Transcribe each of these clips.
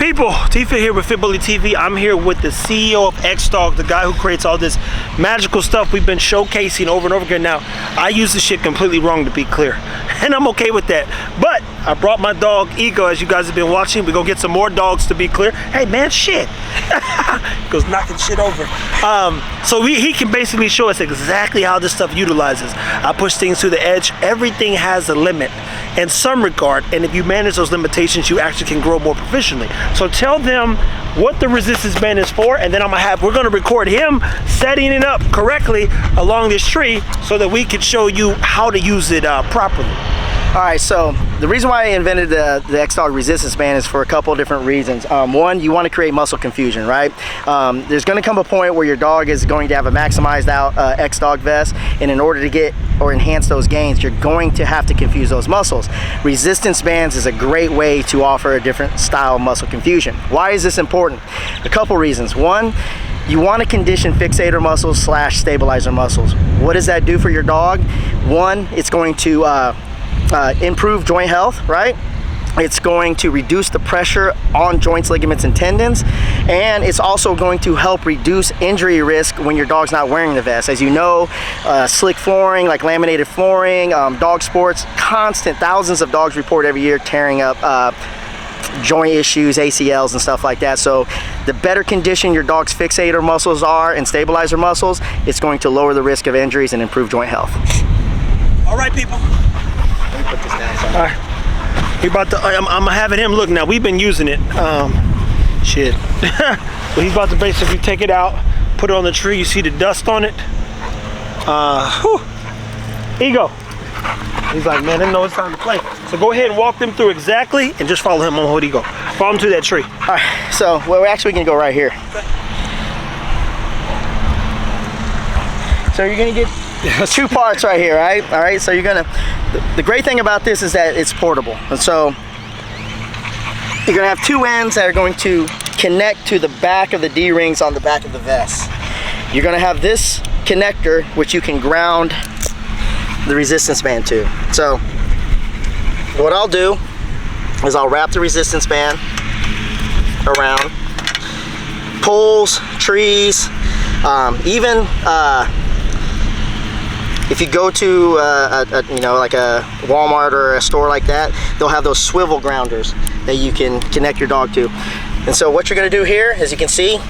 people, T-Fit here with Fit Bully TV. I'm here with the CEO of XDOG, the guy who creates all this magical stuff we've been showcasing over and over again. Now, I use this shit completely wrong, to be clear, and I'm okay with that. But I brought my dog Ego, as you guys have been watching. We're gonna get some more dogs, to be clear. Hey man, shit. Goes knocking shit over. So he can basically show us exactly how this stuff utilizes. I push things to the edge. Everything has a limit in some regard, and if you manage those limitations, you actually can grow more proficiently. So tell them what the resistance band is for, and then we're gonna record him setting it up correctly along this tree so that we can show you how to use it properly. All right, so the reason why I invented the XDOG resistance band is for a couple of different reasons. One, you want to create muscle confusion, right? There's going to come a point where your dog is going to have a maximized out XDOG vest, and in order to get or enhance those gains, you're going to have to confuse those muscles. Resistance bands is a great way to offer a different style of muscle confusion. Why is this important? A couple reasons. One, you want to condition fixator muscles / stabilizer muscles. What does that do for your dog? One, it's going to improve joint health, right? It's going to reduce the pressure on joints, ligaments, and tendons, and it's also going to help reduce injury risk when your dog's not wearing the vest. As you know, slick flooring, like laminated flooring, dog sports, constant, thousands of dogs report every year tearing up joint issues, ACLs, and stuff like that. So the better condition your dog's fixator muscles are and stabilizer muscles, it's going to lower the risk of injuries and improve joint health. All right, people. Put this down. All right. I'm having him look now. We've been using it. Shit. But he's about to basically take it out, put it on the tree. You see the dust on it. Ego. He's like, man, I know it's time to play. So go ahead and walk them through exactly, and just follow him on what he go. Follow him to that tree. All right. So we're actually gonna go right here. Okay. So you're gonna get two parts right here, right? All right, so the great thing about this is that it's portable. And so you're gonna have two ends that are going to connect to the back of the D-rings on the back of the vest. You're gonna have this connector, which you can ground the resistance band to. So what I'll do is I'll wrap the resistance band around poles, trees, even if you go to like a Walmart or a store like that, they'll have those swivel grounders that you can connect your dog to. And so what you're going to do here, as you can see,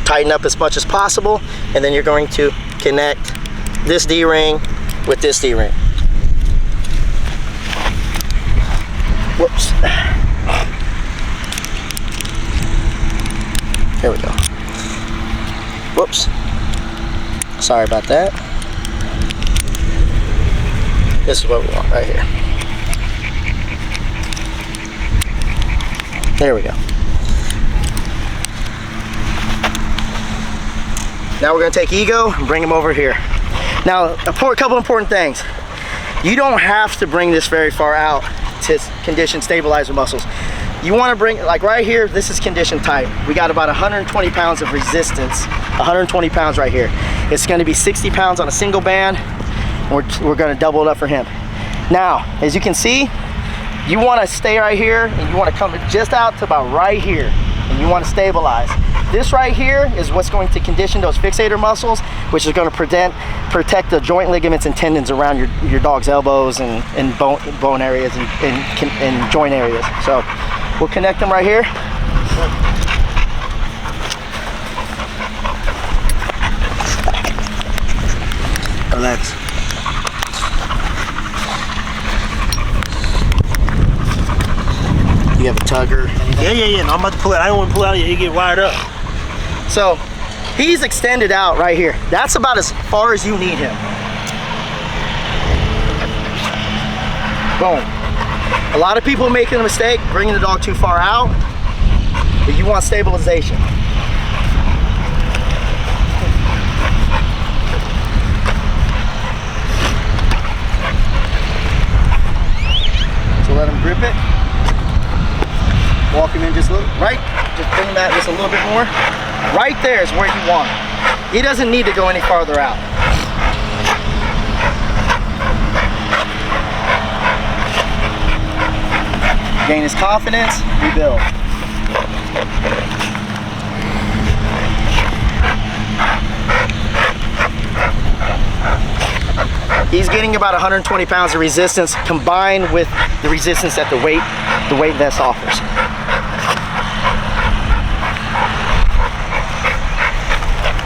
tighten up as much as possible, and then you're going to connect this D-ring with this D-ring. Whoops. There we go. Whoops. Sorry about that. This is what we want right here. There we go. Now we're going to take Ego and bring him over here. Now, a couple important things. You don't have to bring this very far out to condition stabilizer muscles. You want to bring, like right here, this is conditioned tight. We got about 120 pounds of resistance, 120 pounds right here. It's going to be 60 pounds on a single band. We're going to double it up for him. Now, as you can see, you want to stay right here, and you want to come just out to about right here, and you want to stabilize. This right here is what's going to condition those fixator muscles, which is going to protect the joint, ligaments, and tendons around your dog's elbows and bone areas and joint areas. So we'll connect them right here. Relax. You have a tugger? Yeah. No, I'm about to pull it. I don't want to pull it out yet. You get wired up. So he's extended out right here. That's about as far as you need him. Boom. A lot of people making a mistake bringing the dog too far out, but you want stabilization. So let him grip it. Walk him in just a little, right? Just bring that just a little bit more. Right there is where you want him. He doesn't need to go any farther out. Gain his confidence, rebuild. getting about 120 pounds of resistance combined with the resistance that the weight vest offers.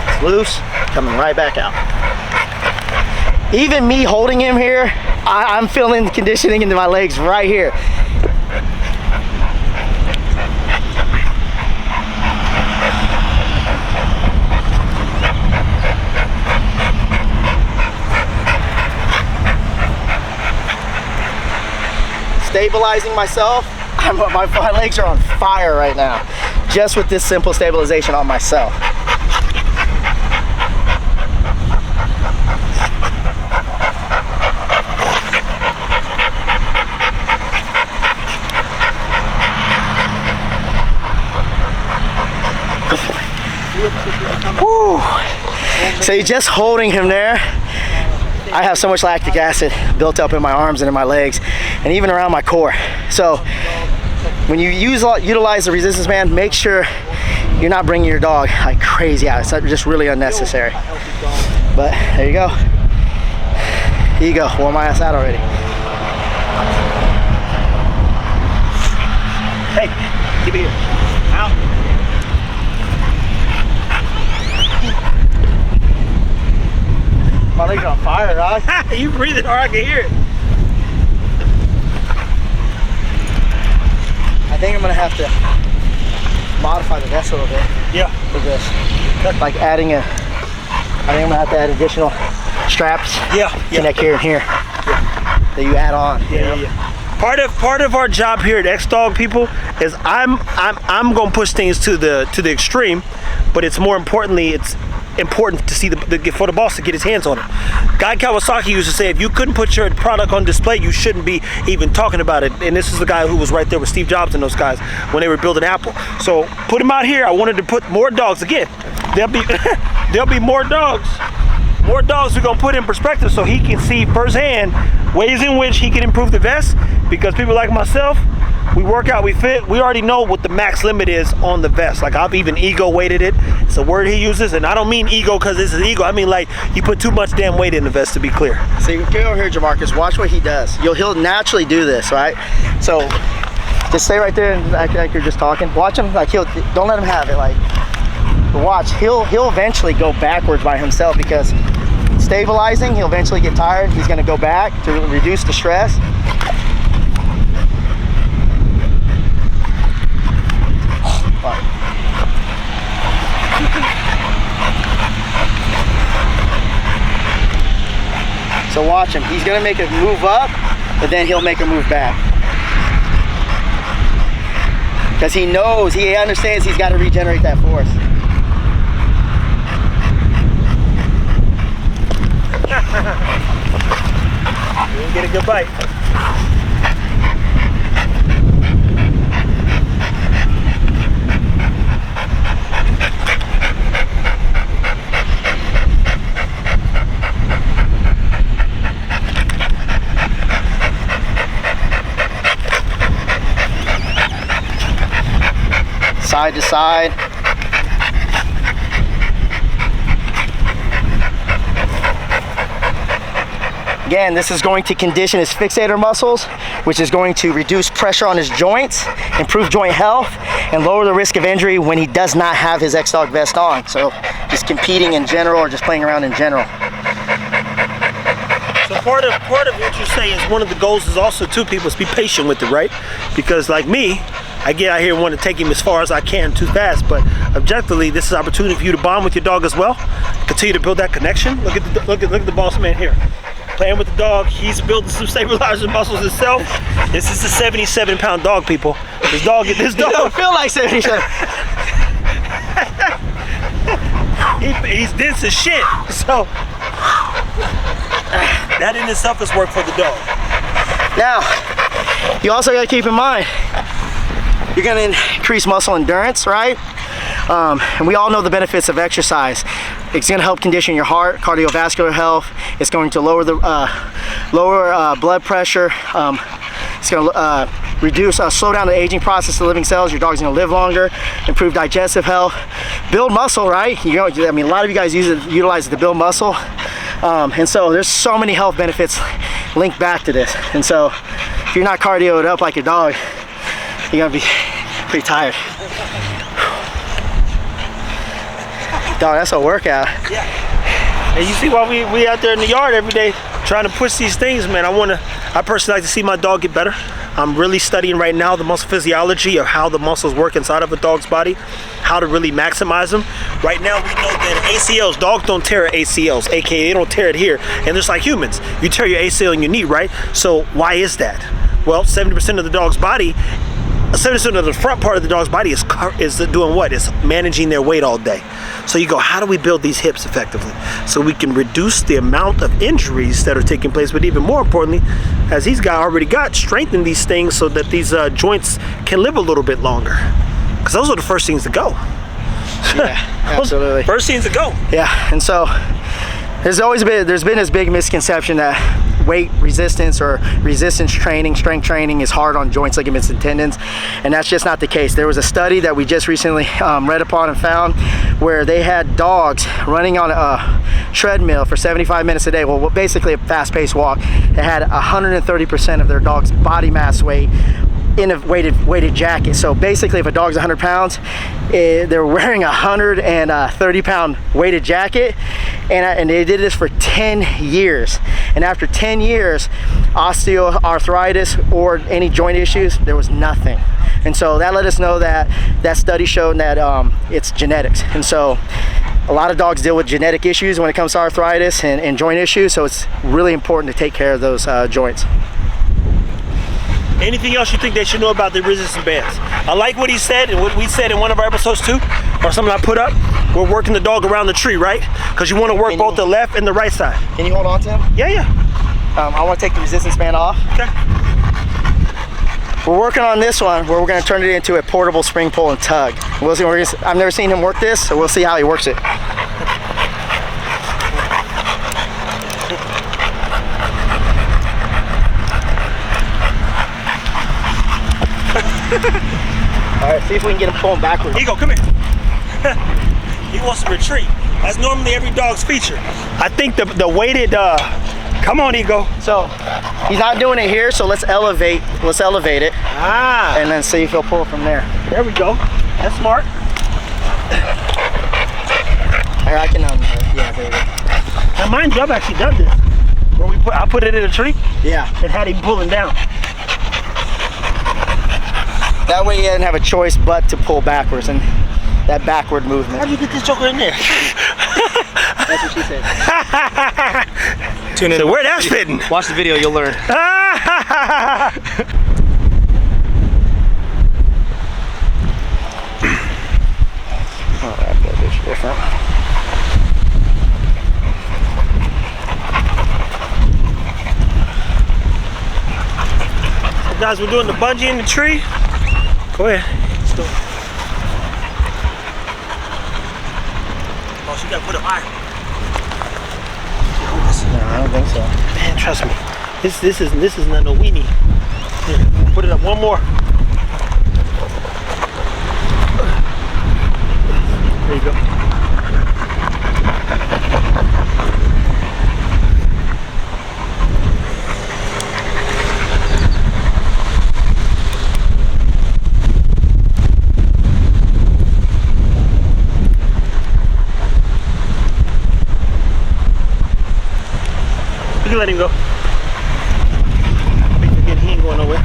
It's loose, coming right back out. Even me holding him here, I'm feeling conditioning into my legs right here. Stabilizing myself, my legs are on fire right now, just with this simple stabilization on myself. Woo. So you're just holding him there. I have so much lactic acid built up in my arms and in my legs and even around my core. So when you utilize the resistance band, make sure you're not bringing your dog like crazy out. It's just really unnecessary. But there you go. Here you go. Wore my ass out already. Hey, keep it here. Out. My legs are on fire, dog. You breathing hard, I can hear it. I think I'm gonna have to modify the vest a little bit. Yeah. For this. Like adding I think I'm gonna have to add additional straps. Yeah. Connect here and here. Yeah. That you add on. Yeah. Part of our job here at XDOG, people, is I'm gonna push things to the extreme, but it's more importantly, it's important to see for the boss to get his hands on it. Guy Kawasaki used to say, if you couldn't put your product on display, you shouldn't be even talking about it. And this is the guy who was right there with Steve Jobs and those guys when they were building Apple. So put him out here. I wanted to put more dogs. Again, there'll be more dogs. More dogs we're gonna put in perspective so he can see firsthand ways in which he can improve the vest, because people like myself, we work out, we fit, we already know what the max limit is on the vest. Like I've even ego weighted it. It's a word he uses, and I don't mean ego because this is ego. I mean like you put too much damn weight in the vest, to be clear. So you come over here, Jamarcus, watch what he does. He'll naturally do this, right? So just stay right there and act like you're just talking. Watch him, like don't let him have it. Like, but watch, he'll eventually go backwards by himself, because stabilizing, he'll eventually get tired. He's gonna go back to reduce the stress. So watch him. He's gonna make a move up, but then he'll make a move back. Because he knows, he understands he's got to regenerate that force. You'll get a good bite. Side to side. Again, this is going to condition his fixator muscles, which is going to reduce pressure on his joints, improve joint health, and lower the risk of injury when he does not have his XDOG vest on. So just competing in general or just playing around in general. So part of what you say is one of the goals is also too, people, is be patient with it, right? Because like me, I get out here and want to take him as far as I can too fast, but objectively, this is an opportunity for you to bond with your dog as well. Continue to build that connection. Look at the boss man here, playing with the dog. He's building some stabilizer muscles himself. This is a 77-pound dog, people. This dog. It don't feel like 77. He's dense as shit. So that in itself is work for the dog. Now, you also got to keep in mind, you're going to increase muscle endurance, right? And we all know the benefits of exercise. It's going to help condition your heart, cardiovascular health. It's going to lower the blood pressure. It's going to slow down the aging process of living cells. Your dog's going to live longer, improve digestive health, build muscle, right? I mean, a lot of you guys utilize it to build muscle. And so there's so many health benefits linked back to this. And so if you're not cardioed up like your dog, you're gonna be pretty tired. Dog, that's a workout. Yeah. And you see why we out there in the yard every day trying to push these things, man. I personally like to see my dog get better. I'm really studying right now the muscle physiology of how the muscles work inside of a dog's body, how to really maximize them. Right now we know that ACLs, dogs don't tear ACLs, aka they don't tear it here. And just like humans, you tear your ACL in your knee, right? So why is that? Well, 70% of the dog's body, 70% of the front part of the dog's body is doing what? It's managing their weight all day. So you go, how do we build these hips effectively? So we can reduce the amount of injuries that are taking place, but even more importantly, as he's already got, strengthen these things so that these joints can live a little bit longer. Because those are the first things to go. Yeah, absolutely. First things to go. Yeah, and so there's been this big misconception that weight resistance or resistance training, strength training is hard on joints, ligaments, and tendons, and that's just not the case. There was a study that we just recently read upon and found where they had dogs running on a treadmill for 75 minutes a day, well, basically a fast-paced walk. It had 130% of their dog's body mass weight in a weighted jacket. So basically, if a dog's 100 pounds, they're wearing a 130-pound weighted jacket, and they did this for 10 years. And after 10 years, osteoarthritis or any joint issues, there was nothing. And so that let us know that that study showed that it's genetics. And so a lot of dogs deal with genetic issues when it comes to arthritis and joint issues. So it's really important to take care of those joints. Anything else you think they should know about the resistance bands? I like what he said and what we said in one of our episodes too, or something I put up. We're working the dog around the tree, right? Because you want to work both the left and the right side. Can you hold on to him? Yeah, yeah. I want to take the resistance band off. Okay. We're working on this one where we're going to turn it into a portable spring pull and tug. We'll see. I've never seen him work this, so we'll see how he works it. All right, see if we can get him pulling backwards. Ego, come here. He wants to retreat. That's normally every dog's feature. I think the weighted, come on, Ego. So he's not doing it here, so let's elevate it. Ah. And then see if he'll pull from there. There we go. That's smart. Here, I can, yeah, there you go. Now mind you, I've actually done this. Where I put it in a tree. Yeah. And had him pulling down. That way he doesn't have a choice but to pull backwards, and that backward movement. How'd you get this joker in there? That's what she said. Tune in. So where that's fitting? Watch the video, you'll learn. Oh, that bitch different. So guys, we're doing the bungee in the tree. Go ahead. Let's go. Oh, so you gotta put it higher. No, I don't think so. Man, trust me. This is not no weenie. Here, put it up one more. There you go. You can let him go. Again, he ain't going nowhere.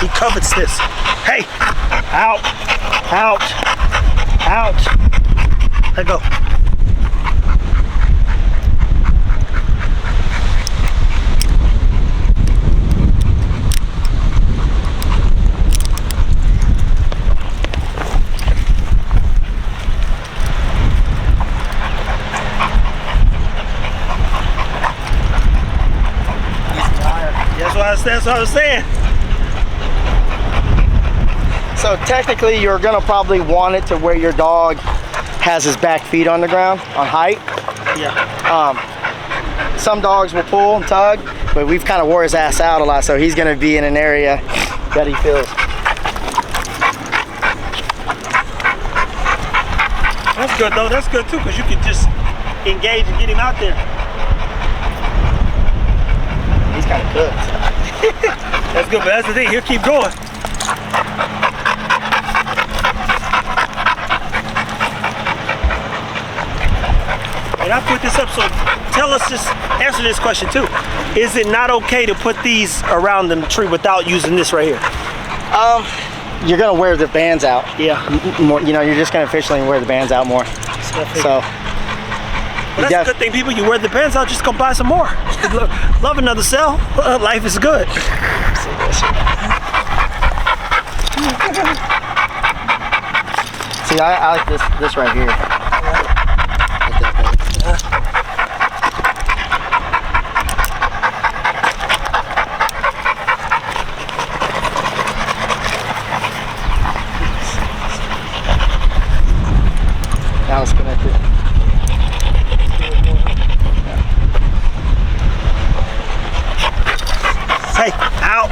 He covets this. Hey! Out! Out! Out! Let go. That's what I was saying. So technically, you're gonna probably want it to where your dog has his back feet on the ground, on height. Yeah. Some dogs will pull and tug, but we've kind of wore his ass out a lot, so he's gonna be in an area that he feels good though. That's good too, because you can just engage and get him out there. He's kind of cooked. That's good, but that's the thing. He'll keep going. And I put this up, so tell us, just answer this question too. Is it not okay to put these around the tree without using this right here? You're gonna wear the bands out. Yeah. More, you know, you're just gonna officially wear the bands out more. So. Well, that's a good thing, people. You wear the bands out, just go buy some more. Love another cell. Life is good. See, I like this right here. Now it's connected. Hey, out.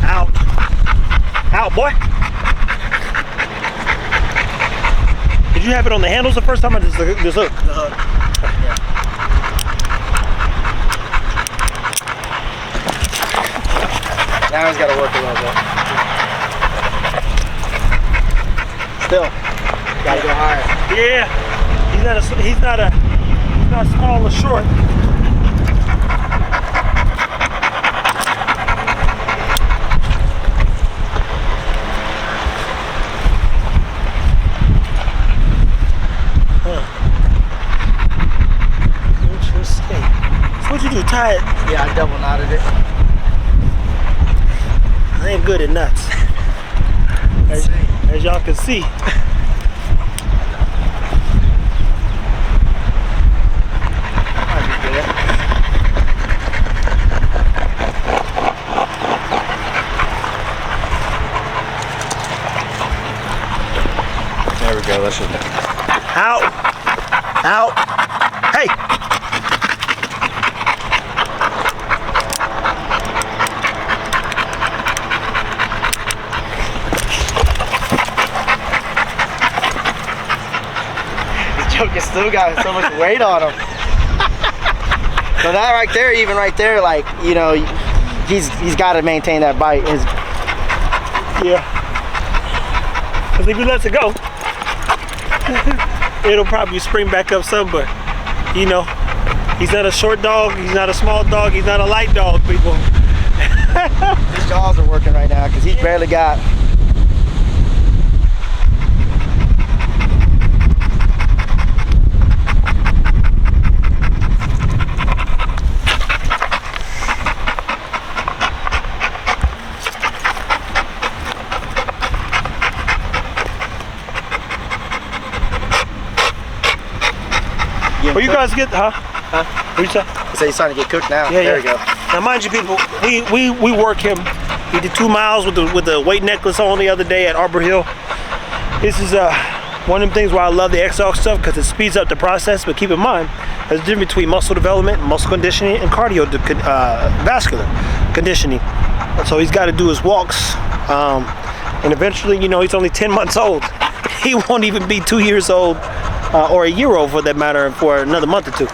Out. Out, boy. Did you have it on the handles the first time, or this hook? The hook. Yeah. Now he's got to work a little bit. Still, got to go higher. Yeah. He's not small or short. What'd you do, tie it? Yeah, I double knotted it. I ain't good at nuts. As y'all can see. There we go, that's it. Out. Out. Hey. Joker still got so much weight on him. So that right there, even right there, like, you know, he's got to maintain that bite. Yeah. Because if he lets it go, it'll probably spring back up some, but, you know, he's not a short dog, he's not a small dog, he's not a light dog, people. His jaws are working right now because he's barely got. Well, you guys get, huh? What you say? So he's starting to get cooked now. Yeah, there we go. Now, mind you, people, we work him. He did 2 miles with the weight necklace on the other day at Arbor Hill. This is one of them things where I love the XDOG stuff because it speeds up the process. But keep in mind, there's a difference between muscle development, muscle conditioning, and vascular conditioning. So he's got to do his walks, and eventually, you know, he's only 10 months old. He won't even be 2 years old. Or a year old for that matter, for another month or two.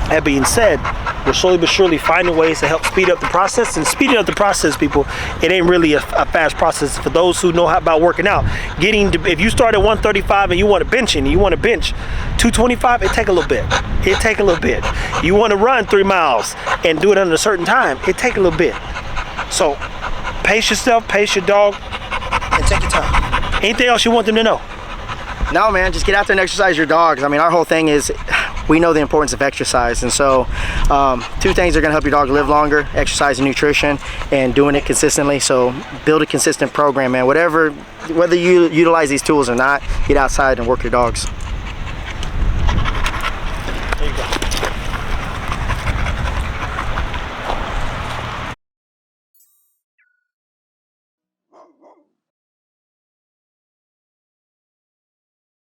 That being said, we're slowly but surely finding ways to help speed up the process. And speeding up the process, people, it ain't really a fast process. For those who know about working out, if you start at 135 and you want to bench 225, it take a little bit. It take a little bit. You want to run 3 miles and do it in a certain time, it take a little bit. So pace yourself, pace your dog, and take your time. Anything else you want them to know? No, man, just get out there and exercise your dogs. I mean, our whole thing is we know the importance of exercise. And so 2 things are going to help your dog live longer: exercise and nutrition, and doing it consistently. So build a consistent program, man. Whether you utilize these tools or not, get outside and work your dogs. There you go.